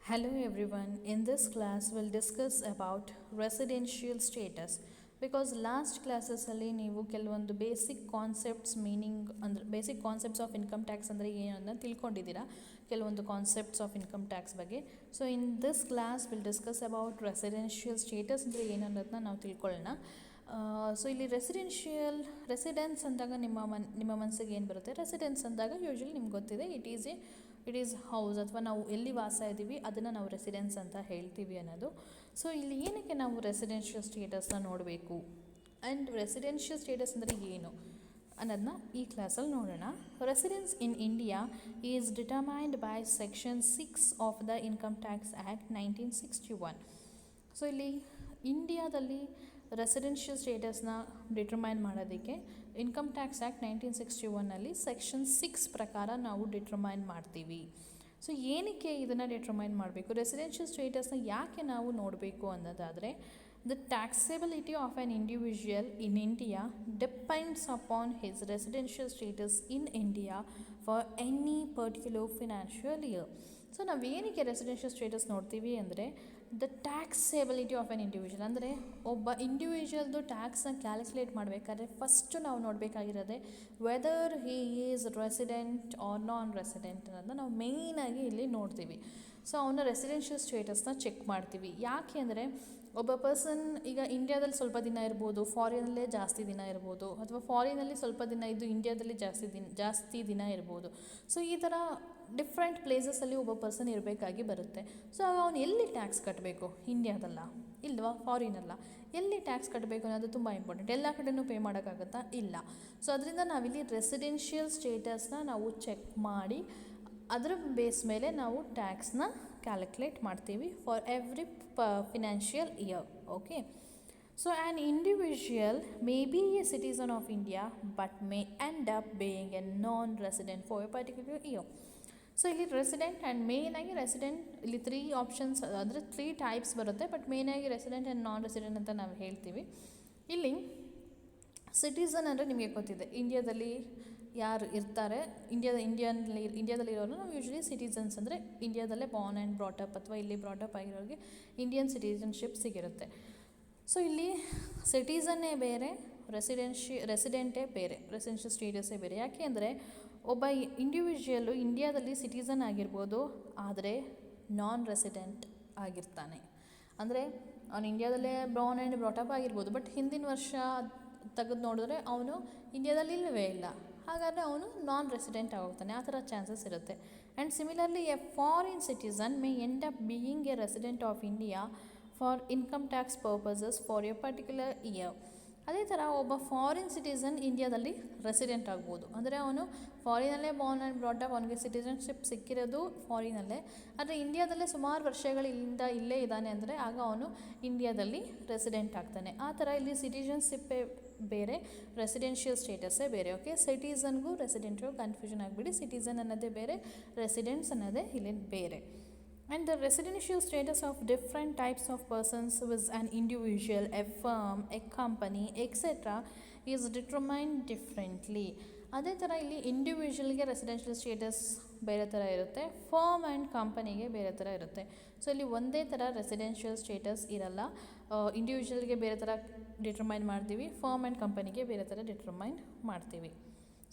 Hello everyone. In this class we'll discuss about residential status because last classes ಅಲ್ಲಿ ನೀವು ಕೆಲವೊಂದು basic concepts meaning ಅಂದರೆ basic concepts of income tax ಅಂದರೆ ಏನು ಅಂತ ತಿಳ್ಕೊಂಡಿದ್ದೀರಾ ಕೆಲವೊಂದು ಕಾನ್ಸೆಪ್ಟ್ಸ್ ಆಫ್ ಇನ್ಕಮ್ ಟ್ಯಾಕ್ಸ್ ಬಗ್ಗೆ. So in this class will discuss about residential status ಅಂದರೆ ಏನು ಅನ್ನೋದನ್ನ ನಾವು ತಿಳ್ಕೊಳ್ಳೋಣ. ಸೊ ಇಲ್ಲಿ ರೆಸಿಡೆನ್ಸ್ ಅಂದಾಗ ನಿಮ್ಮ ಮನಸ್ಸಿಗೆ ಏನು ಬರುತ್ತೆ? ರೆಸಿಡೆನ್ಸ್ ಅಂದಾಗ ಯೂಶ್ವಲಿ ನಿಮ್ಗೆ ಗೊತ್ತಿದೆ ಇಟ್ ಈಸ್ ಹೌಸ್ ಅಥವಾ ನಾವು ಎಲ್ಲಿ ವಾಸ ಇದ್ದೀವಿ ಅದನ್ನು ನಾವು ರೆಸಿಡೆನ್ಸ್ ಅಂತ ಹೇಳ್ತೀವಿ ಅನ್ನೋದು. ಸೊ ಇಲ್ಲಿ ಏನಕ್ಕೆ ನಾವು ರೆಸಿಡೆನ್ಷಿಯಲ್ ಸ್ಟೇಟಸ್ನ ನೋಡಬೇಕು ಆ್ಯಂಡ್ ರೆಸಿಡೆನ್ಷಿಯಲ್ ಸ್ಟೇಟಸ್ ಅಂದರೆ ಏನು ಅನ್ನೋದನ್ನ ಈ ಕ್ಲಾಸಲ್ಲಿ ನೋಡೋಣ. Residence in India is determined by section 6 of the income tax act 1961. So ಇಲ್ಲಿ ಇಂಡಿಯಾದಲ್ಲಿ ರೆಸಿಡೆನ್ಷಿಯಲ್ ಸ್ಟೇಟಸ್ನ ಡಿಟರ್ಮೈನ್ ಮಾಡೋದಕ್ಕೆ ಇನ್ಕಮ್ ಟ್ಯಾಕ್ಸ್ ಆ್ಯಕ್ಟ್ 1961ನಲ್ಲಿ ಸೆಕ್ಷನ್ 6 ಪ್ರಕಾರ ನಾವು ಡಿಟರ್ಮೈನ್ ಮಾಡ್ತೀವಿ. ಸೊ ಏನಕ್ಕೆ ಇದನ್ನು ಡಿಟರ್ಮೈನ್ ಮಾಡಬೇಕು, ರೆಸಿಡೆನ್ಷಿಯಲ್ ಸ್ಟೇಟಸ್ನ ಯಾಕೆ ನಾವು ನೋಡಬೇಕು ಅನ್ನೋದಾದರೆ, the taxability of an individual in India depends upon his residential status in India for any particular financial year. So ನಾವೇನಕ್ಕೆ ರೆಸಿಡೆನ್ಷಿಯಲ್ ಸ್ಟೇಟಸ್ ನೋಡ್ತೀವಿ ಅಂದರೆ, the taxability of an individual ಅಂದರೆ ಒಬ್ಬ ಇಂಡಿವಿಜುವಲ್ದು ಟ್ಯಾಕ್ಸ್ನ ಕ್ಯಾಲ್ಕುಲೇಟ್ ಮಾಡಬೇಕಾದ್ರೆ ಫಸ್ಟು ನಾವು ನೋಡಬೇಕಾಗಿರೋದೆ whether he is resident or non resident ಅನ್ನೋದನ್ನ ನಾವು ಮೇಯ್ನಾಗಿ ಇಲ್ಲಿ ನೋಡ್ತೀವಿ. ಸೊ ಅವನ ರೆಸಿಡೆನ್ಷಿಯಲ್ ಸ್ಟೇಟಸ್ನ ಚೆಕ್ ಮಾಡ್ತೀವಿ. ಯಾಕೆ ಅಂದರೆ ಒಬ್ಬ ಪರ್ಸನ್ ಈಗ ಇಂಡಿಯಾದಲ್ಲಿ ಸ್ವಲ್ಪ ದಿನ ಇರ್ಬೋದು, ಫಾರಿನಲ್ಲೇ ಜಾಸ್ತಿ ದಿನ ಇರ್ಬೋದು, ಅಥವಾ ಫಾರಿನಲ್ಲಿ ಸ್ವಲ್ಪ ದಿನ ಇದ್ದು ಇಂಡಿಯಾದಲ್ಲಿ ಜಾಸ್ತಿ ದಿನ ಇರ್ಬೋದು. ಸೊ ಈ ಥರ ಡಿಫ್ರೆಂಟ್ ಪ್ಲೇಸಸಲ್ಲಿ ಒಬ್ಬ ಪರ್ಸನ್ ಇರಬೇಕಾಗಿ ಬರುತ್ತೆ. ಸೊ ಅವನು ಎಲ್ಲಿ ಟ್ಯಾಕ್ಸ್ ಕಟ್ಟಬೇಕು? ಇಂಡಿಯಾದಲ್ಲ, ಇಲ್ವಾ ಫಾರಿನಲ್ಲ, ಎಲ್ಲಿ ಟ್ಯಾಕ್ಸ್ ಕಟ್ಟಬೇಕು ಅನ್ನೋದು ತುಂಬ ಇಂಪಾರ್ಟೆಂಟ್. ಎಲ್ಲ ಕಡೆಯೂ ಪೇ ಮಾಡೋಕ್ಕಾಗುತ್ತಾ? ಇಲ್ಲ. ಸೊ ಅದರಿಂದ ನಾವಿಲ್ಲಿ ರೆಸಿಡೆನ್ಷಿಯಲ್ ಸ್ಟೇಟಸ್ನ ನಾವು ಚೆಕ್ ಮಾಡಿ ಅದರ ಬೇಸ್ ಮೇಲೆ ನಾವು ಟ್ಯಾಕ್ಸ್ನ ಕ್ಯಾಲ್ಕುಲೇಟ್ ಮಾಡ್ತೀವಿ for every financial year. Okay. So an individual may be A citizen of India but may end up being A non resident for A particular year. So ಇಲ್ಲಿ resident and ಮೇಯ್ನಾಗಿ resident, ಇಲ್ಲಿ 3 options ಅಂದರೆ 3 types ಬರುತ್ತೆ. But ಮೇಯ್ನಾಗಿ resident and non resident ಅಂತ ನಾವು ಹೇಳ್ತೀವಿ. ಇಲ್ಲಿ ಸಿಟಿಸನ್ ಅಂದರೆ ನಿಮಗೆ ಗೊತ್ತಿದೆ, ಇಂಡಿಯಾದಲ್ಲಿ ಯಾರು ಇರ್ತಾರೆ, ಇಂಡಿಯಾದಲ್ಲಿರೋರು ನಾವು ಯೂಶ್ವಲಿ ಸಿಟಿಸನ್ಸ್ ಅಂದರೆ ಇಂಡಿಯಾದಲ್ಲೇ ಬಾರ್ನ್ ಆ್ಯಂಡ್ ಬ್ರಾಟಪ್ ಅಥವಾ ಇಲ್ಲಿ ಬ್ರಾಟಪ್ ಆಗಿರೋರಿಗೆ ಇಂಡಿಯನ್ ಸಿಟಿಸನ್ಶಿಪ್ ಸಿಗಿರುತ್ತೆ. ಸೊ ಇಲ್ಲಿ ಸಿಟಿಸನ್ನೇ ಬೇರೆ, ರೆಸಿಡೆಂಟೇ ಬೇರೆ, ರೆಸಿಡೆನ್ಷಿಯಲ್ ಸ್ಟೇಟಸ್ಸೇ ಬೇರೆ. ಯಾಕೆ ಅಂದರೆ ಒಬ್ಬ ಇಂಡಿವಿಜುವಲ್ಲು ಇಂಡಿಯಾದಲ್ಲಿ ಸಿಟಿಸನ್ ಆಗಿರ್ಬೋದು, ಆದರೆ ನಾನ್ ರೆಸಿಡೆಂಟ್ ಆಗಿರ್ತಾನೆ. ಅಂದರೆ ಅವನು ಇಂಡಿಯಾದಲ್ಲೇ ಬಾರ್ನ್ ಆ್ಯಂಡ್ ಬ್ರಾಟಪ್ ಆಗಿರ್ಬೋದು, ಬಟ್ ಹಿಂದಿನ ವರ್ಷ ತೆಗೆದು ನೋಡಿದ್ರೆ ಅವನು ಇಂಡಿಯಾದಲ್ಲಿ ಇಲ್ಲವೇ ಇಲ್ಲ, ಹಾಗಾದರೆ ಅವನು ನಾನ್ ರೆಸಿಡೆಂಟ್ ಆಗೋಗ್ತಾನೆ. ಆ ಥರ ಚಾನ್ಸಸ್ ಇರುತ್ತೆ. And similarly A foreign citizen May end up being A resident of India for income tax purposes for A particular year. ಅದೇ ಥರ ಒಬ್ಬ ಫಾರಿನ್ ಸಿಟಿಸನ್ ಇಂಡಿಯಾದಲ್ಲಿ ರೆಸಿಡೆಂಟ್ ಆಗ್ಬೋದು, ಅಂದರೆ ಅವನು ಫಾರಿನಲ್ಲೇ ಬಾರ್ನ್ ಆ್ಯಂಡ್ ಬ್ರಾಟಪ್, ಅವನಿಗೆ ಸಿಟಿಸನ್ಶಿಪ್ ಸಿಕ್ಕಿರೋದು ಫಾರಿನಲ್ಲೇ, ಆದರೆ ಇಂಡಿಯಾದಲ್ಲೇ ಸುಮಾರು ವರ್ಷಗಳಿಂದ ಇಲ್ಲೇ ಇದ್ದಾನೆ ಅಂದರೆ ಆಗ ಅವನು ಇಂಡಿಯಾದಲ್ಲಿ ರೆಸಿಡೆಂಟ್ ಆಗ್ತಾನೆ. ಆ ಥರ ಇಲ್ಲಿ ಸಿಟಿಸನ್ಶಿಪ್ಪೇ ಬೇರೆ, ರೆಸಿಡೆನ್ಷಿಯಲ್ ಸ್ಟೇಟಸ್ಸೇ ಬೇರೆ. ಓಕೆ, ಸಿಟಿಸನ್ಗೂ ರೆಸಿಡೆಂಟ್ಗೂ ಕನ್ಫ್ಯೂಷನ್ ಆಗಿಬಿಡಿ. ಸಿಟಿಸನ್ ಅನ್ನೋದೇ ಬೇರೆ, ರೆಸಿಡೆಂಟ್ಸ್ ಅನ್ನೋದೇ ಇಲ್ಲಿ ಬೇರೆ. And the residential status of different types of persons with an individual, a firm, a company, etc. is determined differently. ಅದೇ ಥರ ಇಲ್ಲಿ ಇಂಡಿವಿಜುವಲ್ಗೆ ರೆಸಿಡೆನ್ಷಿಯಲ್ ಸ್ಟೇಟಸ್ ಬೇರೆ ಥರ ಇರುತ್ತೆ, ಫರ್ಮ್ ಆ್ಯಂಡ್ ಕಂಪನಿಗೆ ಬೇರೆ ಥರ ಇರುತ್ತೆ. ಸೊ ಇಲ್ಲಿ ಒಂದೇ ಥರ ರೆಸಿಡೆನ್ಷಿಯಲ್ ಸ್ಟೇಟಸ್ ಇರಲ್ಲ. ಇಂಡಿವಿಜುವಲ್ಗೆ ಬೇರೆ ಥರ ಡಿಟರ್ಮೈನ್ ಮಾಡ್ತೀವಿ, ಫರ್ಮ್ ಆ್ಯಂಡ್ ಕಂಪನಿಗೆ ಬೇರೆ ಥರ ಡಿಟರ್ಮೈನ್ ಮಾಡ್ತೀವಿ.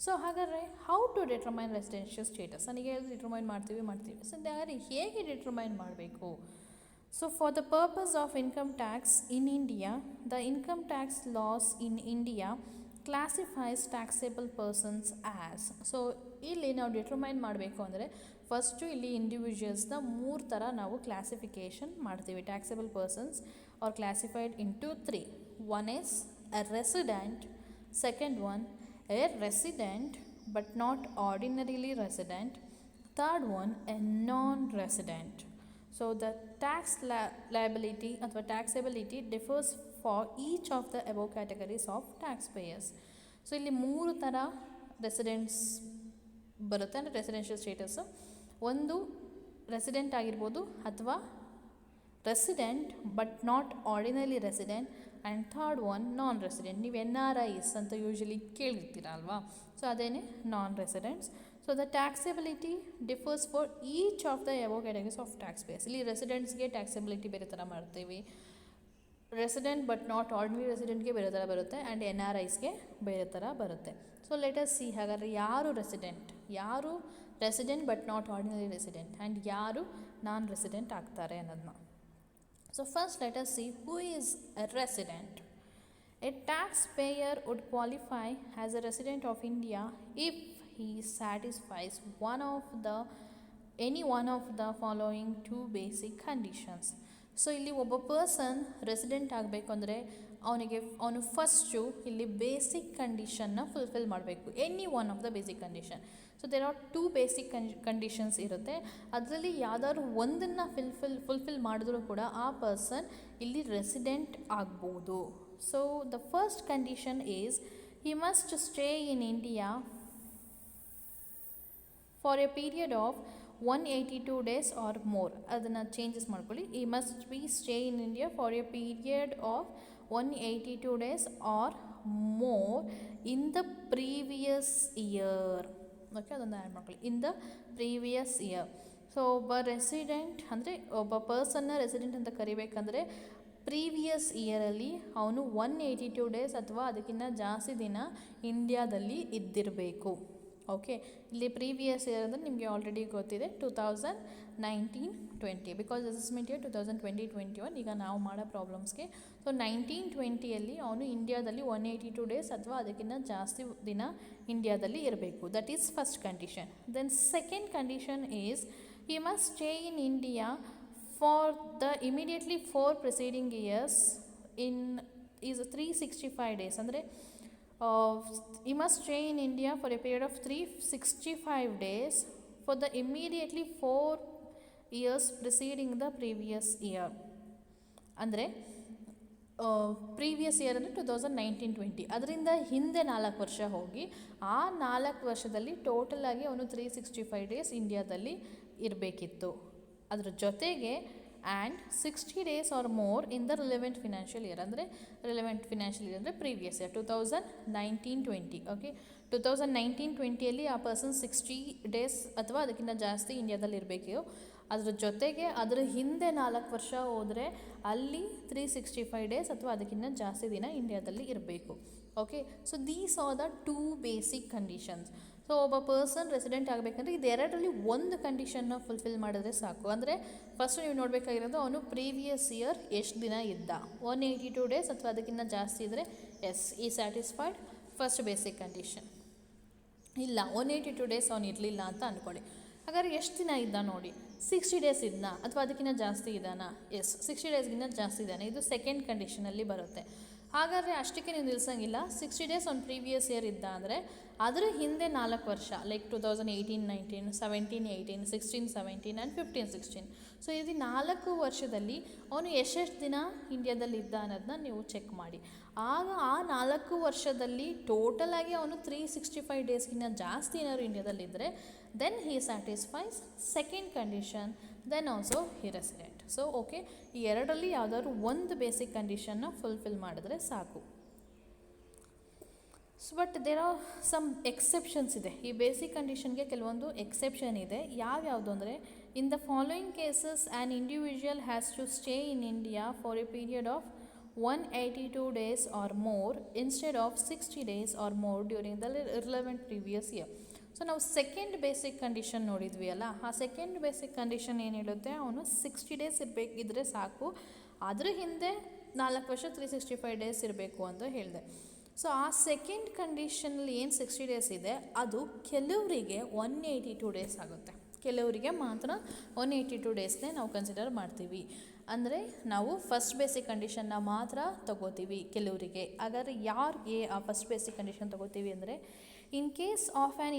ಸೊ ಹಾಗಾದರೆ how to determine residential status? ನನಗೆ ಹೇಳಿದ್ರೆ ಡಿಟರ್ಮೈನ್ ಮಾಡ್ತೀವಿ. ಸೊ ಹಾಗಾದರೆ ಹೇಗೆ ಡಿಟರ್ಮೈನ್ ಮಾಡಬೇಕು? So for the purpose of income tax in India, the income tax laws in India classifies taxable persons as. So ಇಲ್ಲಿ ನಾವು ಡಿಟರ್ಮೈನ್ ಮಾಡಬೇಕು ಅಂದರೆ ಫಸ್ಟು ಇಲ್ಲಿ ಇಂಡಿವಿಜುವಲ್ಸ್ನ 3 ಥರ ನಾವು ಕ್ಲಾಸಿಫಿಕೇಷನ್ ಮಾಡ್ತೀವಿ. Taxable persons are classified into 3. One is a resident, second one a resident but not ordinarily resident, third one a non-resident. So the tax liability or taxability differs for each of the above categories of taxpayers. So ಇಲ್ಲಿ 3 ಥರ residents ಬರುತ್ತೆ ಅಂದರೆ residential status. ಒಂದು resident ಆಗಿರ್ಬೋದು ಅಥವಾ resident but not ordinary resident, and third one non resident. ನೀವು NRIs ಅಂತ usually ಕೇಳಿರ್ತೀರ ಅಲ್ವಾ? ಸೊ ಅದೇನೇ non residents. So the taxability differs for each of the above categories of tax base. ಇಲ್ಲಿ ರೆಸಿಡೆಂಟ್ಸ್ಗೆ ಟ್ಯಾಕ್ಸೆಬಿಲಿಟಿ ಬೇರೆ ಥರ ಮಾಡ್ತೀವಿ, ರೆಸಿಡೆಂಟ್ ಬಟ್ ನಾಟ್ ಆರ್ಡಿನರಿ ರೆಸಿಡೆಂಟ್ಗೆ ಬೇರೆ ಥರ ಬರುತ್ತೆ, ಆ್ಯಂಡ್ NRIಸ್ಗೆ ಬೇರೆ ಥರ ಬರುತ್ತೆ. ಸೊ ಲೆಟ್ ಅಸ್ ಸಿ ಹಾಗಾದರೆ ಯಾರು resident but not ordinary resident and ಯಾರು ನಾನ್ ರೆಸಿಡೆಂಟ್ ಆಗ್ತಾರೆ ಅನ್ನೋದನ್ನ. So first let us see who is a resident. A taxpayer would qualify as a resident of India if he satisfies any one of the following two basic conditions. So ಇಲ್ಲಿ ಒಬ್ಬ person resident ಆಗಬೇಕು ಅಂದರೆ ಅವನು first ಇಲ್ಲಿ basic ಕಂಡೀಷನ್ನ fulfil ಮಾಡಬೇಕು, any one of the basic condition. So there are two basic conditions ಇರುತ್ತೆ, ಅದರಲ್ಲಿ ಯಾವುದಾದ್ರು ಒಂದನ್ನು ಫುಲ್ಫಿಲ್ ಮಾಡಿದ್ರೂ ಕೂಡ ಆ ಪರ್ಸನ್ ಇಲ್ಲಿ ರೆಸಿಡೆಂಟ್ ಆಗ್ಬೋದು. So the first condition is he must stay in India for a period of 182 days or more. ಅದನ್ನು ಚೇಂಜಸ್ ಮಾಡ್ಕೊಳ್ಳಿ. ಈ must be stay in India for a period of 182 days or more in the previous year. Okay, ಅದನ್ನು add ಮಾಡ್ಕೊಳ್ಳಿ, in the previous year. So ಒಬ್ಬ resident ಅಂದರೆ ಒಬ್ಬ ಪರ್ಸನ್ನ resident ಅಂತ ಕರಿಬೇಕಂದ್ರೆ previous ಇಯರಲ್ಲಿ ಅವನು 182 days ಅಥವಾ ಅದಕ್ಕಿಂತ ಜಾಸ್ತಿ ದಿನ ಇಂಡಿಯಾದಲ್ಲಿ ಇದ್ದಿರಬೇಕು. ಓಕೆ, ಇಲ್ಲಿ ಪ್ರೀವಿಯಸ್ ಇಯರ್ ಅಂದರೆ ನಿಮಗೆ ಆಲ್ರೆಡಿ ಗೊತ್ತಿದೆ 2019-20, ಬಿಕಾಸ್ ಅಸೆಸ್ಮೆಂಟ್ ಇಯರ್ 2020-21 ಈಗ ನಾವು ಮಾಡೋ ಪ್ರಾಬ್ಲಮ್ಸ್ಗೆ. ಸೊ 1920ಯಲ್ಲಿ ಅವನು ಇಂಡಿಯಾದಲ್ಲಿ 182 days ಅಥವಾ ಅದಕ್ಕಿಂತ ಜಾಸ್ತಿ ದಿನ ಇಂಡಿಯಾದಲ್ಲಿ ಇರಬೇಕು. That is first condition. Then second condition is he must stay in India for the immediately 4 preceding years in is 365 days. ಅಂದರೆ he must stay in India for a period of 365 days for the immediately 4 years preceding the previous year. ಅಂದರೆ previous year ಅಂದರೆ 2019-20, ಅದರಿಂದ ಹಿಂದೆ 4 ವರ್ಷ ಹೋಗಿ ಆ 4 ವರ್ಷದಲ್ಲಿ ಟೋಟಲಾಗಿ ಅವನು 365 days ಇಂಡಿಯಾದಲ್ಲಿ ಇರಬೇಕಿತ್ತು. ಅದ್ರ ಜೊತೆಗೆ and 60 days or more in the relevant financial year. ಅಂದರೆ ರಿಲೆವೆಂಟ್ ಫಿನಾನ್ಷಿಯಲ್ ಇಯರ್ ಅಂದರೆ ಪ್ರೀವಿಯಸ್ ಇಯರ್ 2019-20. ಓಕೆ, 2019-20ಯಲ್ಲಿ ಆ ಪರ್ಸನ್ 60 days ಅಥವಾ ಅದಕ್ಕಿಂತ ಜಾಸ್ತಿ ಇಂಡಿಯಾದಲ್ಲಿ ಇರಬೇಕು. ಅದ್ರ ಜೊತೆಗೆ ಅದರ ಹಿಂದೆ 4 ವರ್ಷ ಹೋದರೆ ಅಲ್ಲಿ 365 days ಅಥವಾ ಅದಕ್ಕಿಂತ ಜಾಸ್ತಿ ದಿನ ಇಂಡಿಯಾದಲ್ಲಿ ಇರಬೇಕು. Okay, so these are the two basic conditions. So ಒಬ್ಬ ಪರ್ಸನ್ ರೆಸಿಡೆಂಟ್ ಆಗಬೇಕಂದ್ರೆ ಇದೆರಡರಲ್ಲಿ ಒಂದು ಕಂಡೀಷನ್ನ ಫುಲ್ಫಿಲ್ ಮಾಡಿದ್ರೆ ಸಾಕು. ಅಂದರೆ ಫಸ್ಟ್ ನೀವು ನೋಡಬೇಕಾಗಿರೋದು ಅವನು ಪ್ರೀವಿಯಸ್ ಇಯರ್ ಎಷ್ಟು ದಿನ ಇದ್ದ, 182 days ಅಥವಾ ಅದಕ್ಕಿಂತ ಜಾಸ್ತಿ ಇದ್ದರೆ ಎಸ್ ಈ ಸ್ಯಾಟಿಸ್ಫೈಡ್ ಫಸ್ಟ್ ಬೇಸಿಕ್ ಕಂಡೀಷನ್. ಇಲ್ಲ 182 days ಅವನು ಇರಲಿಲ್ಲ ಅಂತ ಅಂದ್ಕೊಳ್ಳಿ, ಹಾಗಾದ್ರೆ ಎಷ್ಟು ದಿನ ಇದ್ದ ನೋಡಿ, 60 days ಇದ್ದ ಅಥವಾ ಅದಕ್ಕಿಂತ ಜಾಸ್ತಿ ಇದ್ದಾನ, ಎಸ್ 60 daysಗಿಂತ ಜಾಸ್ತಿ ಇದ್ದಾನೆ, ಇದು ಸೆಕೆಂಡ್ ಕಂಡೀಷನಲ್ಲಿ ಬರುತ್ತೆ. ಹಾಗಾದರೆ ಅಷ್ಟಕ್ಕೆ ನೀವು ನಿಲ್ಲಿಸಂಗಿಲ್ಲ. 60 days ಒಂದು ಪ್ರೀವಿಯಸ್ ಇಯರ್ ಇದ್ದ ಅಂದರೆ ಅದರ ಹಿಂದೆ 4 ವರ್ಷ ಲೈಕ್ 2018-19, 17-18, 16-17 ಆ್ಯಂಡ್ 15-16. ಸೊ ಇದು 4 ವರ್ಷದಲ್ಲಿ ಅವನು ಎಷ್ಟೆಷ್ಟು ದಿನ ಇಂಡಿಯಾದಲ್ಲಿ ಇದ್ದ ಅನ್ನೋದನ್ನ ನೀವು ಚೆಕ್ ಮಾಡಿ. ಆಗ ಆ 4 ವರ್ಷದಲ್ಲಿ ಟೋಟಲಾಗಿ ಅವನು 365 daysಗಿಂತ ಜಾಸ್ತಿ ಏನಾದ್ರು ಇಂಡಿಯಾದಲ್ಲಿದ್ದರೆ then he satisfies second condition, then also he resident. So okay, ಈ ಎರಡರಲ್ಲಿ ಯಾವುದಾದ್ರು ಒಂದು ಬೇಸಿಕ್ ಕಂಡೀಷನ್ನ ಫುಲ್ಫಿಲ್ ಮಾಡಿದ್ರೆ ಸಾಕು. So but there are some exceptions ಇದೆ. ಈ ಬೇಸಿಕ್ ಕಂಡೀಷನ್ಗೆ ಕೆಲವೊಂದು ಎಕ್ಸೆಪ್ಷನ್ ಇದೆ. ಯಾವ್ಯಾವುದು ಅಂದರೆ, in the following cases an individual has to stay in India for a period of 182 days or more instead of 60 days or more during the relevant previous year. So ನಾವು second basic condition ನೋಡಿದ್ವಿ ಅಲ್ಲ, ಆ second basic condition ಏನು ಹೇಳುತ್ತೆ, ಅವನು 60 days ಇರಬೇಕಿದ್ರೆ ಸಾಕು, ಅದ್ರ ಹಿಂದೆ 4 ವರ್ಷ 365 days ಇರಬೇಕು ಅಂತ ಹೇಳಿದೆ. ಸೊ ಆ ಸೆಕೆಂಡ್ ಕಂಡೀಷನಲ್ಲಿ ಏನು 60 days ಇದೆ ಅದು ಕೆಲವರಿಗೆ 182 days ಆಗುತ್ತೆ. ಕೆಲವರಿಗೆ ಮಾತ್ರ 182 daysನೇ ನಾವು ಕನ್ಸಿಡರ್ ಮಾಡ್ತೀವಿ. ಅಂದರೆ ನಾವು ಫಸ್ಟ್ ಬೇಸಿಕ್ ಕಂಡೀಷನ್ನ ಮಾತ್ರ ತಗೋತೀವಿ ಕೆಲವರಿಗೆ. ಹಾಗಾದರೆ ಯಾರಿಗೆ ಆ ಫಸ್ಟ್ ಬೇಸಿಕ್ ಕಂಡೀಷನ್ ತಗೋತೀವಿ ಅಂದರೆ, in case of an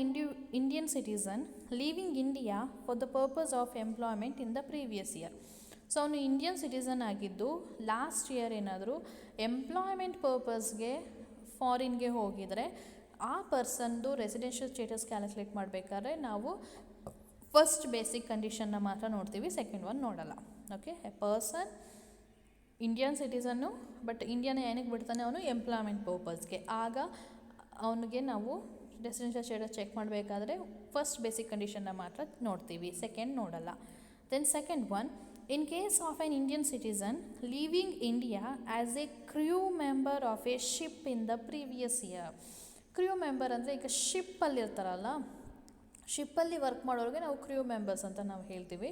Indian citizen leaving India for the purpose of employment in the previous year. So ಅವನು ಇಂಡಿಯನ್ ಸಿಟಿಸನ್ ಆಗಿದ್ದು ಲಾಸ್ಟ್ ಇಯರ್ ಏನಾದರೂ ಎಂಪ್ಲಾಯ್ಮೆಂಟ್ ಪರ್ಪಸ್ಗೆ ಫಾರಿನ್ಗೆ ಹೋಗಿದರೆ ಆ ಪರ್ಸನ್ದು ರೆಸಿಡೆನ್ಷಿಯಲ್ ಸ್ಟೇಟಸ್ ಕ್ಯಾಲ್ಕುಲೇಟ್ ಮಾಡಬೇಕಾದ್ರೆ ನಾವು ಫಸ್ಟ್ ಬೇಸಿಕ್ ಕಂಡೀಷನ್ನ ಮಾತ್ರ ನೋಡ್ತೀವಿ, ಸೆಕೆಂಡ್ ಒನ್ ನೋಡಲ್ಲ. Okay, a person Indian citizen but ಇಂಡಿಯಾನ ಏನಕ್ಕೆ ಬಿಡ್ತಾನೆ, ಅವನು ಎಂಪ್ಲಾಯ್ಮೆಂಟ್ ಪರ್ಪಸ್ಗೆ, ಆಗ ಅವನಿಗೆ ನಾವು ರೆಸಿಡೆನ್ಷಿಯಲ್ ಸ್ಟೇಟಸ್ ಚೆಕ್ ಮಾಡಬೇಕಾದ್ರೆ ಫಸ್ಟ್ ಬೇಸಿಕ್ ಕಂಡೀಷನ್ನ ಮಾತ್ರ ನೋಡ್ತೀವಿ, ಸೆಕೆಂಡ್ ನೋಡಲ್ಲ. Then second one, in case of an Indian citizen leaving India as a crew member of a ship in the previous year. Crew member ಅಂದರೆ ಈಗ ಶಿಪ್ಪಲ್ಲಿ ಇರ್ತಾರಲ್ಲ, ಶಿಪ್ಪಲ್ಲಿ ವರ್ಕ್ ಮಾಡೋರಿಗೆ ನಾವು ಕ್ರ್ಯೂ ಮೆಂಬರ್ಸ್ ಅಂತ ನಾವು ಹೇಳ್ತೀವಿ.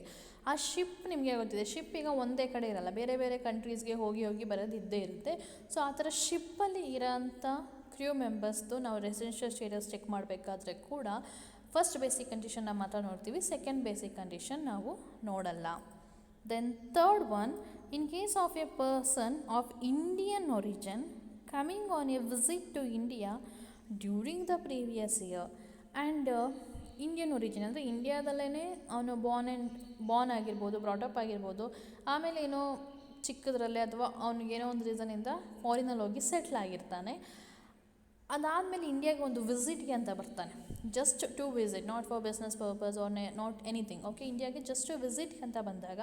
ಆ ಶಿಪ್ ನಿಮಗೆ ಗೊತ್ತಿದೆ, ಶಿಪ್ ಈಗ ಒಂದೇ ಕಡೆ ಇರಲ್ಲ, ಬೇರೆ ಬೇರೆ ಕಂಟ್ರೀಸ್ಗೆ ಹೋಗಿ ಹೋಗಿ ಬರೋದು ಇದ್ದೇ ಇರುತ್ತೆ. ಸೊ ಆ ಥರ ಶಿಪ್ಪಲ್ಲಿ ಇರೋಂಥ ಕ್ರ್ಯೂ ಮೆಂಬರ್ಸ್ದು ನಾವು ರೆಸಿಡೆನ್ಷಿಯಲ್ ಸ್ಟೇಟಸ್ ಚೆಕ್ ಮಾಡಬೇಕಾದ್ರೆ ಕೂಡ ಫಸ್ಟ್ ಬೇಸಿಕ್ ಕಂಡೀಷನ್ನ ಮಾತ್ರ ನೋಡ್ತೀವಿ, ಸೆಕೆಂಡ್ ಬೇಸಿಕ್ ಕಂಡೀಷನ್ ನಾವು ನೋಡಲ್ಲ. Then third one, in case of a person of Indian origin coming on a visit to India during the previous year and Indian origin ಅಂದರೆ ಇಂಡಿಯಾದಲ್ಲೇ ಅವನು ಬಾರ್ನ್ ಆಗಿರ್ಬೋದು, ಬ್ರಾಟಪ್ ಆಗಿರ್ಬೋದು, ಆಮೇಲೆ ಏನೋ ಚಿಕ್ಕದ್ರಲ್ಲೇ ಅಥವಾ ಅವ್ನಿಗೇನೋ ಒಂದು ರೀಸನಿಂದ ಫಾರಿನಲ್ಲಿ ಹೋಗಿ ಸೆಟ್ಲ್ ಆಗಿರ್ತಾನೆ. ಅದಾದಮೇಲೆ ಇಂಡಿಯಾಗೆ ಒಂದು ವಿಸಿಟ್ಗೆ ಅಂತ ಬರ್ತಾನೆ, just to visit, not for business purpose or not anything. Okay, ಇಂಡಿಯಾಗೆ ಜಸ್ಟ್ ಟು ವಿಸಿಟ್ಗೆ ಅಂತ ಬಂದಾಗ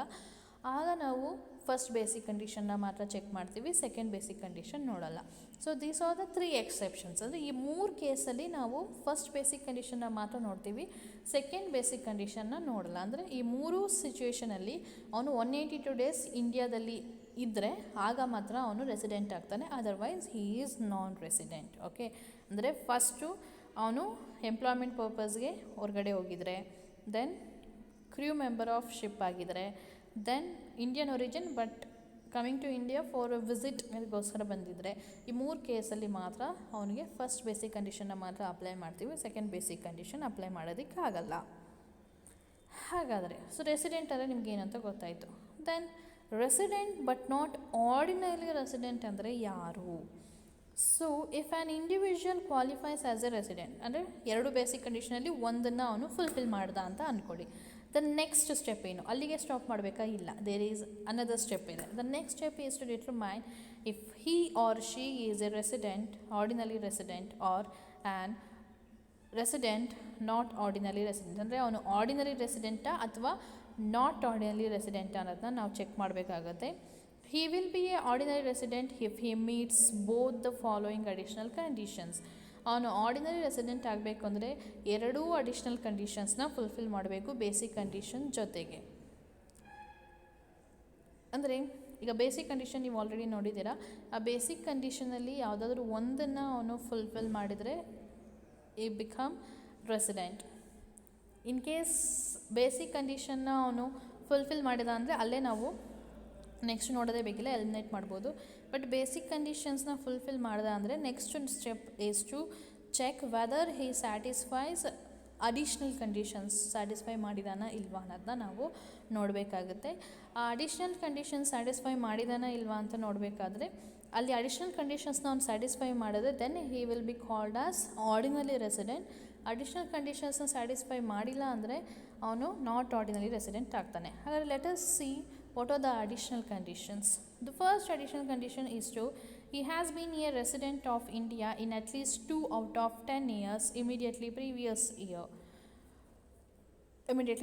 ಆಗ ನಾವು ಫಸ್ಟ್ ಬೇಸಿಕ್ ಕಂಡೀಷನ್ನ ಮಾತ್ರ ಚೆಕ್ ಮಾಡ್ತೀವಿ, ಸೆಕೆಂಡ್ ಬೇಸಿಕ್ ಕಂಡೀಷನ್ ನೋಡಲ್ಲ. So these are the 3 exceptions. ಅಂದರೆ ಈ 3 ಕೇಸಲ್ಲಿ ನಾವು ಫಸ್ಟ್ ಬೇಸಿಕ್ ಕಂಡೀಷನ್ನ ಮಾತ್ರ ನೋಡ್ತೀವಿ, ಸೆಕೆಂಡ್ ಬೇಸಿಕ್ ಕಂಡೀಷನ್ನ ನೋಡಲ್ಲ. ಅಂದರೆ ಈ 3 ಸಿಚುವೇಷನಲ್ಲಿ ಅವನು 182 ಡೇಸ್ ಇಂಡಿಯಾದಲ್ಲಿ ಇದ್ದರೆ ಆಗ ಮಾತ್ರ ಅವನು ರೆಸಿಡೆಂಟ್ ಆಗ್ತಾನೆ, otherwise he is non resident. Okay, ಅಂದರೆ ಫಸ್ಟು ಅವನು ಎಂಪ್ಲಾಯ್ಮೆಂಟ್ ಪರ್ಪಸ್ಗೆ ಹೊರಗಡೆ ಹೋಗಿದ್ರೆ, then crew member of ship ಆಗಿದ್ರೆ, then Indian origin but coming to India for a visit ಅದಕ್ಕೋಸ್ಕರ ಬಂದಿದ್ದರೆ, ಈ 3 ಕೇಸಲ್ಲಿ ಮಾತ್ರ ಅವನಿಗೆ ಫಸ್ಟ್ ಬೇಸಿಕ್ ಕಂಡೀಷನ್ನ ಮಾತ್ರ ಅಪ್ಲೈ ಮಾಡ್ತೀವಿ, ಸೆಕೆಂಡ್ ಬೇಸಿಕ್ ಕಂಡೀಷನ್ ಅಪ್ಲೈ ಮಾಡೋದಕ್ಕಾಗಲ್ಲ. ಹಾಗಾದರೆ ಸೊ ರೆಸಿಡೆಂಟ್ ಅಂದರೆ ನಿಮ್ಗೆ ಏನಂತ ಗೊತ್ತಾಯಿತು. Then resident but not ordinary resident ಅಂದರೆ ಯಾರು? So if an individual qualifies as a resident, ಅಂದರೆ 2 ಬೇಸಿಕ್ ಕಂಡೀಷನಲ್ಲಿ ಒಂದನ್ನು ಅವನು ಫುಲ್ಫಿಲ್ ಮಾಡ್ದ ಅಂತ ಅಂದ್ಕೊಳ್ಳಿ. ದ ನೆಕ್ಸ್ಟ್ ಸ್ಟೆಪ್ ಏನು? ಅಲ್ಲಿಗೆ ಸ್ಟಾಪ್ ಮಾಡಬೇಕಾ? ಇಲ್ಲ, ದೇರ್ ಈಸ್ ಅನದರ್ ಸ್ಟೆಪ್ ಇದೆ. The next step is to determine if he or she is a resident, ordinary resident or an resident not ordinary resident. ಅಂದರೆ ಅವನು ಆರ್ಡಿನರಿ ರೆಸಿಡೆಂಟಾ ಅಥವಾ ನಾಟ್ ಆರ್ಡಿನರಿ ರೆಸಿಡೆಂಟ್ ಅನ್ನೋದನ್ನ ನಾವು ಚೆಕ್ ಮಾಡಬೇಕಾಗತ್ತೆ. ಹಿ will B A ordinary resident if he meets both the following additional conditions. ಅವನು ordinary resident ಆಗಬೇಕು ಅಂದರೆ 2 additional ಕಂಡೀಷನ್ಸ್ನ fulfil ಮಾಡಬೇಕು ಬೇಸಿಕ್ ಕಂಡೀಷನ್ ಜೊತೆಗೆ. ಅಂದರೆ ಈಗ ಬೇಸಿಕ್ ಕಂಡೀಷನ್ ನೀವು ಆಲ್ರೆಡಿ ನೋಡಿದ್ದೀರಾ, ಆ ಬೇಸಿಕ್ ಕಂಡೀಷನಲ್ಲಿ ಯಾವುದಾದ್ರೂ ಒಂದನ್ನು ಅವನು ಫುಲ್ಫಿಲ್ ಮಾಡಿದರೆ ಈ become resident. In case basic ಕಂಡೀಷನ್ನ ಅವನು ಫುಲ್ಫಿಲ್ ಮಾಡಿದ ಅಂದರೆ ಅಲ್ಲೇ ನಾವು ನೆಕ್ಸ್ಟ್ ನೋಡೋದೇ ಬೇಕಿಲ್ಲ, ಎಲಿಮಿನೇಟ್ ಮಾಡ್ಬೋದು. ಬಟ್ ಬೇಸಿಕ್ ಕಂಡೀಷನ್ಸ್ನ ಫುಲ್ಫಿಲ್ ಮಾಡ್ದ ಅಂದರೆ next step is to check whether he satisfies additional conditions, satisfy ಮಾಡಿದಾನ ಇಲ್ವಾ ಅನ್ನೋದನ್ನ ನಾವು ನೋಡಬೇಕಾಗುತ್ತೆ. ಆ ಅಡಿಷ್ನಲ್ ಕಂಡೀಷನ್ಸ್ ಸ್ಯಾಟಿಸ್ಫೈ ಮಾಡಿದಾನ ಇಲ್ವಾ ಅಂತ ನೋಡಬೇಕಾದ್ರೆ ಅಲ್ಲಿ ಅಡಿಷ್ನಲ್ ಕಂಡೀಷನ್ಸ್ನ ಅವ್ನು ಸ್ಯಾಟಿಸ್ಫೈ ಮಾಡಿದ್ರೆ then he will be called as ordinary resident. Additional ಕಂಡೀಷನ್ಸ್ನ ಸ್ಯಾಟಿಸ್ಫೈ ಮಾಡಿಲ್ಲ ಅಂದರೆ ಅವನು ನಾಟ್ ಆರ್ಡಿನರಿ ರೆಸಿಡೆಂಟ್ ಆಗ್ತಾನೆ. ಹಾಗಾದರೆ let us see what are the additional conditions. The first additional condition is to he has been a resident of India in at least 2 out of 10 years immediately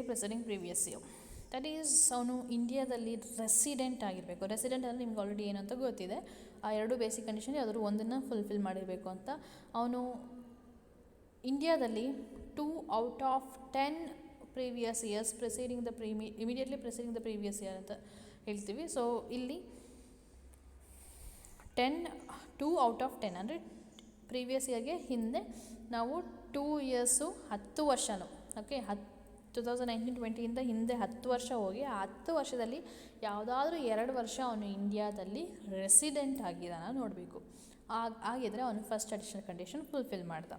preceding previous year. That is ಅವನು ಇಂಡಿಯಾದಲ್ಲಿ resident ಆಗಿರಬೇಕು. Resident ಅಂದರೆ ನಿಮ್ಗೆ already ಏನಂತ ಗೊತ್ತಿದೆ, ಆ 2 basic condition ಯಾವುದಾದ್ರು ಒಂದನ್ನು ಫುಲ್ಫಿಲ್ ಮಾಡಿರಬೇಕು ಅಂತ. ಅವನು ಇಂಡಿಯಾದಲ್ಲಿ 2 out of 10 previous years immediately preceding the previous year ಅಂತ ಹೇಳ್ತೀವಿ. ಸೊ ಇಲ್ಲಿ 2 out of 10 ಅಂದರೆ ಪ್ರೀವಿಯಸ್ ಇಯರ್ಗೆ ಹಿಂದೆ ನಾವು 2 ಇಯರ್ಸು 10 ವರ್ಷನೂ, ಓಕೆ, 2019-20 ಹಿಂದೆ 10 ವರ್ಷ ಹೋಗಿ ಆ 10 ವರ್ಷದಲ್ಲಿ ಯಾವುದಾದ್ರೂ 2 ವರ್ಷ ಅವನು ಇಂಡಿಯಾದಲ್ಲಿ ರೆಸಿಡೆಂಟ್ ಆಗಿದ್ದಾನ ನೋಡಬೇಕು. ಆಗಿದ್ರೆ ಅವನು ಫಸ್ಟ್ ಅಡಿಷನಲ್ ಕಂಡೀಷನ್ ಫುಲ್ಫಿಲ್ ಮಾಡ್ದ.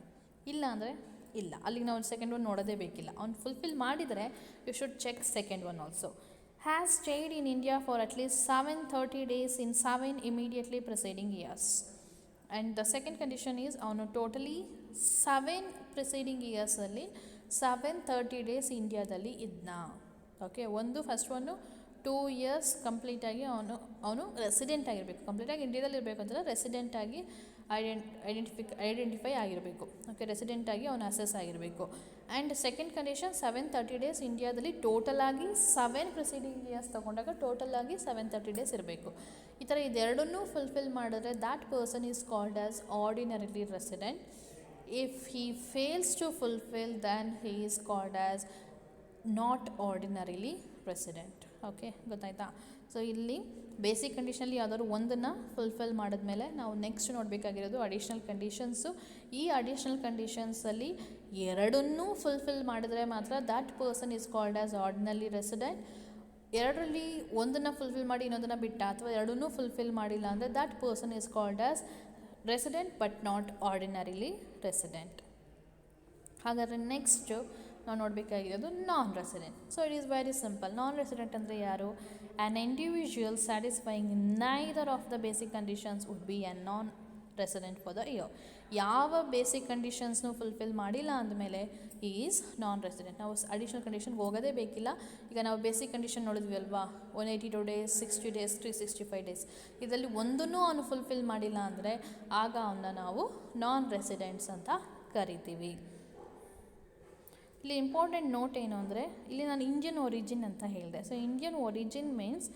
ಇಲ್ಲ ಅಂದರೆ ಇಲ್ಲ, ಅಲ್ಲಿಗೆ ನಾವು ಸೆಕೆಂಡ್ ಒನ್ ನೋಡೋದೇ ಬೇಕಿಲ್ಲ. ಅವ್ನು ಫುಲ್ಫಿಲ್ ಮಾಡಿದರೆ you should check second one also. Has stayed in India for at least 730 days ಇನ್ 7 immediately preceding years. And the second condition is ಅವನು ಟೋಟಲಿ 7 ಪ್ರಿಸೈಡಿಂಗ್ ಇಯರ್ಸಲ್ಲಿ 730 days ಇಂಡಿಯಾದಲ್ಲಿ ಇದ್ನ. ಓಕೆ, ಫಸ್ಟ್ ಒನ್ನು 2 years ಕಂಪ್ಲೀಟಾಗಿ ಅವನು ರೆಸಿಡೆಂಟ್ ಆಗಿರಬೇಕು. ಕಂಪ್ಲೀಟಾಗಿ ಇಂಡಿಯಾದಲ್ಲಿ ಇರಬೇಕು ಅಂತಂದರೆ ರೆಸಿಡೆಂಟಾಗಿ ಐಡೆಂಟಿಫೈ ಆಗಿರಬೇಕು. ಓಕೆ, ರೆಸಿಡೆಂಟಾಗಿ ಅವನು ಅಸೆಸ್ ಆಗಿರಬೇಕು. ಆ್ಯಂಡ್ ಸೆಕೆಂಡ್ ಕಂಡೀಷನ್ 730 days ಇಂಡಿಯಾದಲ್ಲಿ ಟೋಟಲಾಗಿ 7 ಪ್ರಿಸೀಡಿಂಗ್ ಇಯರ್ಸ್ ತೊಗೊಂಡಾಗ ಟೋಟಲಾಗಿ 730 days ಇರಬೇಕು. ಈ ಥರ ಇದೆರಡನ್ನೂ ಫುಲ್ಫಿಲ್ ಮಾಡಿದ್ರೆ that person is called as ordinarily resident. If he fails to fulfil then he is called as not ordinarily resident. Okay, ಗೊತ್ತಾಯ್ತಾ? ಸೊ ಇಲ್ಲಿ ಬೇಸಿಕ್ ಕಂಡೀಷನಲ್ಲಿ ಯಾವುದಾದ್ರು ಒಂದನ್ನು ಫುಲ್ಫಿಲ್ ಮಾಡಿದ್ಮೇಲೆ ನಾವು ನೆಕ್ಸ್ಟ್ ನೋಡಬೇಕಾಗಿರೋದು ಅಡಿಷ್ನಲ್ ಕಂಡೀಷನ್ಸು. ಈ ಅಡಿಷ್ನಲ್ ಕಂಡೀಷನ್ಸಲ್ಲಿ ಎರಡನ್ನೂ ಫುಲ್ಫಿಲ್ ಮಾಡಿದ್ರೆ ಮಾತ್ರ that person is called as ordinary resident. ಎರಡರಲ್ಲಿ ಒಂದನ್ನು ಫುಲ್ಫಿಲ್ ಮಾಡಿ ಇನ್ನೊಂದನ್ನು ಬಿಟ್ಟ ಅಥವಾ ಎರಡನ್ನೂ ಫುಲ್ಫಿಲ್ ಮಾಡಿಲ್ಲ ಅಂದರೆ that person is called as resident but not ordinarily resident. ಹಾಗಾದರೆ ನೆಕ್ಸ್ಟು ನಾವು ನೋಡಬೇಕಾಗಿರೋದು non resident. So it is very simple. Non resident ಅಂದರೆ ಯಾರು? An individual satisfying neither of the basic conditions would be an non resident for the year. ಯಾವ basic ಕಂಡೀಷನ್ಸ್ನು fulfil ಮಾಡಿಲ್ಲ ಅಂದಮೇಲೆ is non resident. ನಾವು additional ಕಂಡೀಷನ್ಗೆ ಹೋಗೋದೇ ಬೇಕಿಲ್ಲ. ಈಗ ನಾವು ಬೇಸಿಕ್ ಕಂಡೀಷನ್ ನೋಡಿದ್ವಿ ಅಲ್ವಾ, 182 ಡೇಸ್, 60 ಡೇಸ್, 365 ಡೇಸ್, ಇದರಲ್ಲಿ ಒಂದನ್ನೂ ಅವನು ಫುಲ್ಫಿಲ್ ಮಾಡಿಲ್ಲ ಅಂದರೆ ಆಗ ಅವನ್ನ ನಾವು ನಾನ್ ರೆಸಿಡೆಂಟ್ಸ್ ಅಂತ ಕರಿತೀವಿ. ಇಲ್ಲಿ ಇಂಪಾರ್ಟೆಂಟ್ ನೋಟ್ ಏನು ಅಂದರೆ, ಇಲ್ಲಿ ನಾನು ಇಂಡಿಯನ್ ಒರಿಜಿನ್ ಅಂತ ಹೇಳಿದೆ. ಸೊ ಇಂಡಿಯನ್ ಒರಿಜಿನ್ ಮೀನ್ಸ್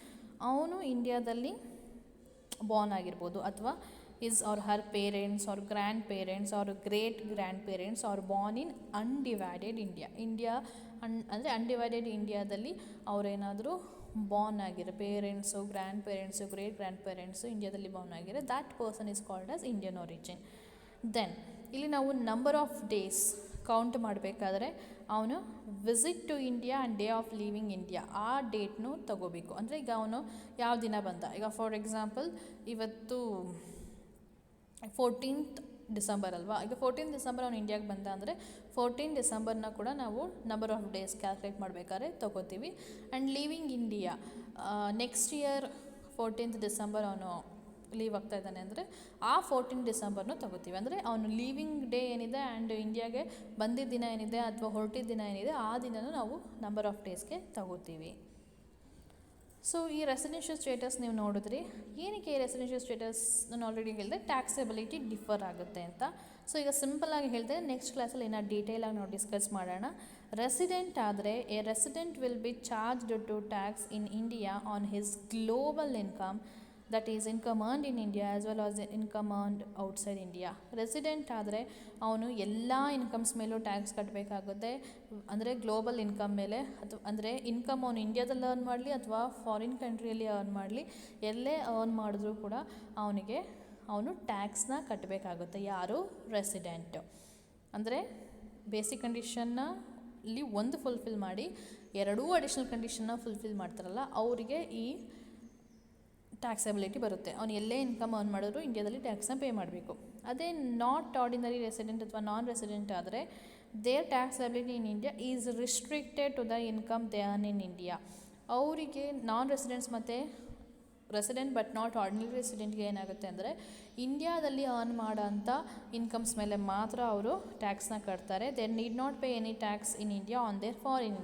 ಅವನು ಇಂಡಿಯಾದಲ್ಲಿ ಬಾರ್ನ್ ಆಗಿರ್ಬೋದು, ಅಥವಾ his or her parents or grandparents or great grandparents are born in undivided India. ಅಂದರೆ ಅನ್ಡಿವೈಡೆಡ್ ಇಂಡಿಯಾದಲ್ಲಿ ಅವರೇನಾದರೂ ಬಾರ್ನ್ ಆಗಿರೋ parents, grandparents, great grandparents ಇಂಡಿಯಾದಲ್ಲಿ ಬಾರ್ನ್ ಆಗಿರೋ that person is called as Indian origin. Then ಇಲ್ಲಿ ನಾವು number of days count ಮಾಡಬೇಕಾದ್ರೆ ಅವನು visit to India and day of leaving India ಆ ಡೇಟ್ನು ತಗೋಬೇಕು. ಅಂದರೆ ಈಗ ಅವನು ಯಾವ ದಿನ ಬಂದ, ಈಗ ಫಾರ್ ಎಕ್ಸಾಂಪಲ್ ಇವತ್ತು 14th ಡಿಸೆಂಬರ್ ಅಲ್ವಾ, ಈಗ 14th ಡಿಸೆಂಬರ್ ಅವನು ಇಂಡಿಯಾಗೆ ಬಂದ ಅಂದರೆ 14 ಡಿಸೆಂಬರ್ನ ಕೂಡ ನಾವು ನಂಬರ್ ಆಫ್ ಡೇಸ್ ಕ್ಯಾಲ್ಕುಲೇಟ್ ಮಾಡಬೇಕಾದ್ರೆ ತೊಗೋತೀವಿ. And leaving India next year 14th December ಅವನು ಲೀವ್ ಆಗ್ತಾ ಇದ್ದಾನೆ ಅಂದರೆ ಆ 14 ಡಿಸೆಂಬರ್ನು ತೊಗೋತೀವಿ. ಅಂದರೆ ಅವನು ಲೀವಿಂಗ್ ಡೇ ಏನಿದೆ ಆ್ಯಂಡ್ ಇಂಡಿಯಾಗೆ ಬಂದಿದ್ದ ದಿನ ಏನಿದೆ ಅಥವಾ ಹೊರಟಿದ್ದ ದಿನ ಏನಿದೆ ಆ ದಿನನೂ ನಾವು ನಂಬರ್ ಆಫ್ ಡೇಸ್ಗೆ ತಗೋತೀವಿ. ಸೊ ಈ ರೆಸಿಡೆನ್ಷಿಯಲ್ ಸ್ಟೇಟಸ್ ನೀವು ನೋಡಿದ್ರಿ. ಏನಕ್ಕೆ ಈ ರೆಸಿಡೆನ್ಷಿಯಲ್ ಸ್ಟೇಟಸ್ ನಾನು ಆಲ್ರೆಡಿ ಹೇಳಿದೆ, ಟ್ಯಾಕ್ಸೆಬಿಲಿಟಿ ಡಿಫರ್ ಆಗುತ್ತೆ ಅಂತ. ಸೊ ಈಗ ಸಿಂಪಲ್ಲಾಗಿ ಹೇಳಿದೆ, ನೆಕ್ಸ್ಟ್ ಕ್ಲಾಸಲ್ಲಿ ಏನೋ ಡೀಟೇಲಾಗಿ ನಾವು ಡಿಸ್ಕಸ್ ಮಾಡೋಣ. ರೆಸಿಡೆಂಟ್ ಆದರೆ a resident will be charged to tax in India on his global income, that is income earned in India as well as income earned outside India. Resident ಆದರೆ ಅವನು ಎಲ್ಲ ಇನ್ಕಮ್ಸ್ ಮೇಲೂ tax ಕಟ್ಟಬೇಕಾಗುತ್ತೆ. ಅಂದರೆ global income ಮೇಲೆ, ಅಥವಾ ಅಂದರೆ income ಅವನು ಇಂಡಿಯಾದಲ್ಲಿ ಅರ್ನ್ ಮಾಡಲಿ ಅಥವಾ ಫಾರಿನ್ ಕಂಟ್ರಿಯಲ್ಲಿ ಅರ್ನ್ ಮಾಡಲಿ, ಎಲ್ಲೇ ಅರ್ನ್ ಮಾಡಿದ್ರೂ ಕೂಡ ಅವನು ಟ್ಯಾಕ್ಸ್ನ ಕಟ್ಟಬೇಕಾಗುತ್ತೆ. ಯಾರು? ರೆಸಿಡೆಂಟು. ಅಂದರೆ ಬೇಸಿಕ್ ಕಂಡೀಷನ್ನಲ್ಲಿ ಒಂದು ಫುಲ್ಫಿಲ್ ಮಾಡಿ ಎರಡೂ ಅಡಿಷ್ನಲ್ ಕಂಡೀಷನ್ನ ಫುಲ್ಫಿಲ್ ಮಾಡ್ತಾರಲ್ಲ ಅವರಿಗೆ ಈ ಟ್ಯಾಕ್ಸಬಿಲಿಟಿ ಬರುತ್ತೆ. ಅವನು ಎಲ್ಲೇ ಇನ್ಕಮ್ ಅರ್ನ್ ಮಾಡಿದ್ರು ಇಂಡಿಯಾದಲ್ಲಿ ಟ್ಯಾಕ್ಸ್ನ ಪೇ ಮಾಡಬೇಕು. ಅದೇ ನಾಟ್ ಆರ್ಡಿನರಿ ರೆಸಿಡೆಂಟ್ ಅಥವಾ ನಾನ್ ರೆಸಿಡೆಂಟ್ ಆದರೆ there taxability in India is restricted to the income they earn in India. ಅವರಿಗೆ ನಾನ್ ರೆಸಿಡೆಂಟ್ಸ್ ಮತ್ತು ರೆಸಿಡೆಂಟ್ ಬಟ್ ನಾಟ್ ಆರ್ಡಿನರಿ ರೆಸಿಡೆಂಟ್ಗೆ ಏನಾಗುತ್ತೆ ಅಂದರೆ ಇಂಡಿಯಾದಲ್ಲಿ ಅರ್ನ್ ಮಾಡೋಂಥ ಇನ್ಕಮ್ಸ್ ಮೇಲೆ ಮಾತ್ರ ಅವರು ಟ್ಯಾಕ್ಸ್ನ ಕಟ್ತಾರೆ. They need not pay any tax in India on their foreign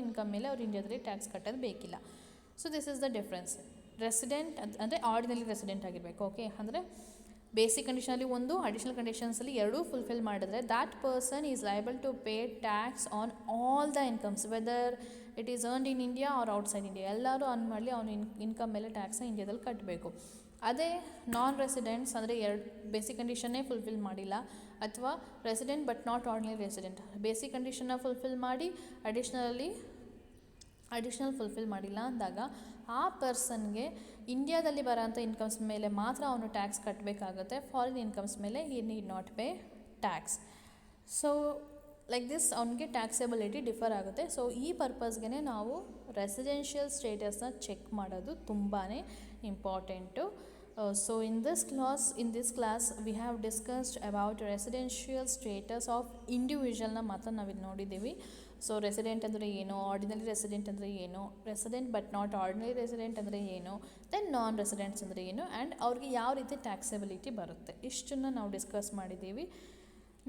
income ಮೇಲೆ ಅವ್ರು ಇಂಡಿಯಾದಲ್ಲಿ ಟ್ಯಾಕ್ಸ್ ಕಟ್ಟೋದು ಬೇಕಿಲ್ಲ. So this is the difference. Resident ಅಂದರೆ ಆರ್ಡಿನರಿ ರೆಸಿಡೆಂಟ್ ಆಗಿರಬೇಕು. ಓಕೆ, ಅಂದರೆ ಬೇಸಿಕ್ ಕಂಡೀಷನಲ್ಲಿ ಒಂದು, ಅಡಿಷ್ನಲ್ ಕಂಡೀಷನ್ಸಲ್ಲಿ ಎರಡೂ ಫುಲ್ಫಿಲ್ ಮಾಡಿದ್ರೆ that person is liable to pay tax on all the incomes whether it is earned in India or outside India. ಎಲ್ಲರೂ earn ಮಾಡಲಿ ಅವನು ಇನ್ಕಮ್ ಮೇಲೆ ಟ್ಯಾಕ್ಸ್ನ ಇಂಡಿಯಾದಲ್ಲಿ ಕಟ್ಟಬೇಕು. ಅದೇ ನಾನ್ ರೆಸಿಡೆಂಟ್ಸ್ ಅಂದರೆ ಬೇಸಿಕ್ ಕಂಡೀಷನ್ನೇ ಫುಲ್ಫಿಲ್ ಮಾಡಿಲ್ಲ, ಅಥವಾ resident but not ordinary resident basic ಕಂಡೀಷನ್ನ ಫುಲ್ಫಿಲ್ ಮಾಡಿ ಅಡಿಷ್ನಲ್ ಫುಲ್ಫಿಲ್ ಮಾಡಿಲ್ಲ ಅಂದಾಗ ಆ ಪರ್ಸನ್ಗೆ ಇಂಡಿಯಾದಲ್ಲಿ ಬರೋಂಥ ಇನ್ಕಮ್ಸ್ ಮೇಲೆ ಮಾತ್ರ ಅವನು ಟ್ಯಾಕ್ಸ್ ಕಟ್ಟಬೇಕಾಗುತ್ತೆ. ಫಾರಿನ್ ಇನ್ಕಮ್ಸ್ ಮೇಲೆ he need not pay tax. So like this ಅವನಿಗೆ ಟ್ಯಾಕ್ಸೆಬಿಲಿಟಿ ಡಿಫರ್ ಆಗುತ್ತೆ. ಸೊ ಈ ಪರ್ಪಸ್ಗೆ ನಾವು ರೆಸಿಡೆನ್ಷಿಯಲ್ ಸ್ಟೇಟಸ್ನ ಚೆಕ್ ಮಾಡೋದು ತುಂಬಾ important. So in this class we have discussed about residential status of individual ನ ಮಾತ್ರ ನಾವಿಲ್ಲಿ ನೋಡಿದ್ದೀವಿ. ಸೊ ರೆಸಿಡೆಂಟ್ ಅಂದರೆ ಏನು, ಆರ್ಡಿನರಿ ರೆಸಿಡೆಂಟ್ ಅಂದರೆ ಏನು, resident but not ordinary resident ಅಂದರೆ ಏನು, ದೆನ್ ನಾನ್ ರೆಸಿಡೆಂಟ್ಸ್ ಅಂದರೆ ಏನು, ಆ್ಯಂಡ್ ಅವ್ರಿಗೆ ಯಾವ ರೀತಿ ಟ್ಯಾಕ್ಸೆಬಿಲಿಟಿ ಬರುತ್ತೆ, ಇಷ್ಟನ್ನು ನಾವು ಡಿಸ್ಕಸ್ ಮಾಡಿದ್ದೀವಿ.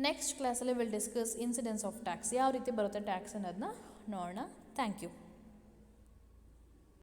ನೆಕ್ಸ್ಟ್ ಕ್ಲಾಸಲ್ಲಿ will discuss incidence of tax, ಯಾವ ರೀತಿ ಬರುತ್ತೆ ಟ್ಯಾಕ್ಸ್ ಅನ್ನೋದನ್ನ ನೋಡೋಣ. Thank you.